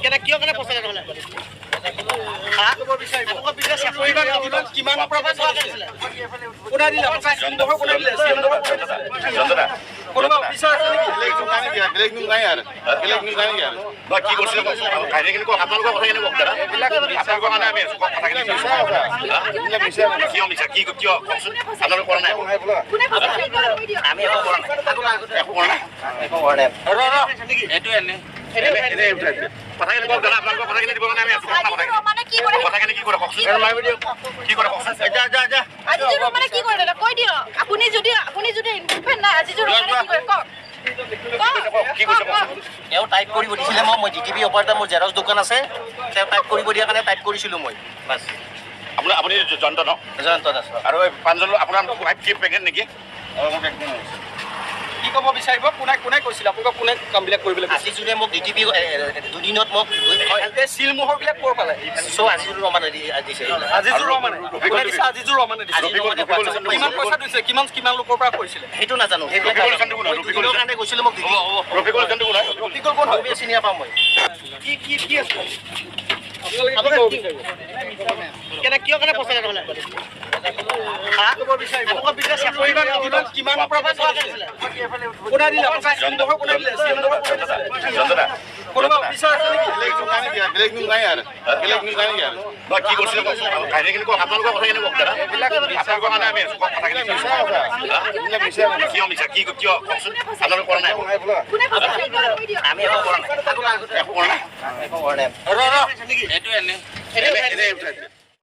কেনে কিয় কাৰণে পইচা নহ'লে কিমান প্ৰভাৱ কৰিছিলে কোনে দিলে কোনোবা অফিচাৰ আছে নেকি বেলেগ নিউজ নাই আৰু বেলেগ নিউজ নাই আৰু বা কি কৰিছিলে কাহিনীখিনি কওক আপোনালোকৰ কথাখিনি কওক দাদা আপোনালোকৰ কাৰণে আমি আছোঁ কথাখিনি কিয় মিছা কি কিয় কওকচোন আপোনালোকে কৰা নাই আমি একো কৰা নাই একো কৰা নাই এইটোৱে কথাখিনি কওক দাদা আপোনালোকৰ কথাখিনি দিব কাৰণে আমি আছোঁ কথাখিনি কি কৰে কওকচোন কি কৰে কওকচোন তেওঁ টাইপ কৰিব দিছিলে মই ডিটিপি অপাৰেটৰ মোৰ জেৰক্স দোকান আছে তেওঁ টাইপ কৰিব দিয়াৰ কাৰণে টাইপ কৰিছিলোঁ মই বাছ আপুনি জয়ন্ত ন জয়ন্ত দাস আৰু এই পাঞ্জল আপোনাৰ 5 পেকেট নেকি কি ক'ব বিচাৰিব কোনে কোনে কৈছিলে আপোনালোকক কোনে কামবিলাক কৰিবলৈ আজিজোৰে মোক ডিটিপি দুদিনত মোক চিলমোহৰবিলাক ক'ৰ পালে চ' আজিজোৰ ৰমানে দিছে আজিজোৰ ৰহমানে কোনে দিছে আজিজোৰ ৰহমানে দিছে কিমান পইচা দিছে কিমান লোকৰ পৰা কৰিছিলে সেইটো নাজানো দুদিনৰ কাৰণে গৈছিলোঁ মোক ৰফিকুল চন্দ্ৰ কোন হয় ৰফিকুল কোন হয় চিনি নাপাওঁ মই কি আছে কেনে কিয় কাৰণে পইচা নহ'লে কিমান প্ৰভাৱ কৰিছিলে কোনে দিলে কোনোবা অফিচাৰ আছে নেকি বেলেগ নিউজ নাই আৰু বেলেগ নিউজ নাই আৰু বা কি কৰিছিলে কাহিনীখিনি কওক আপোনালোকৰ কথাখিনি কওক দাদা আপোনালোকৰ কাৰণে আমি আছোঁ কথাখিনি কিয় মিছা কি কিয় কওকচোন আপোনালোকে কৰা নাই আমি একো কৰা নাই একো কৰা নাই একো কৰা নাই এইটোৱে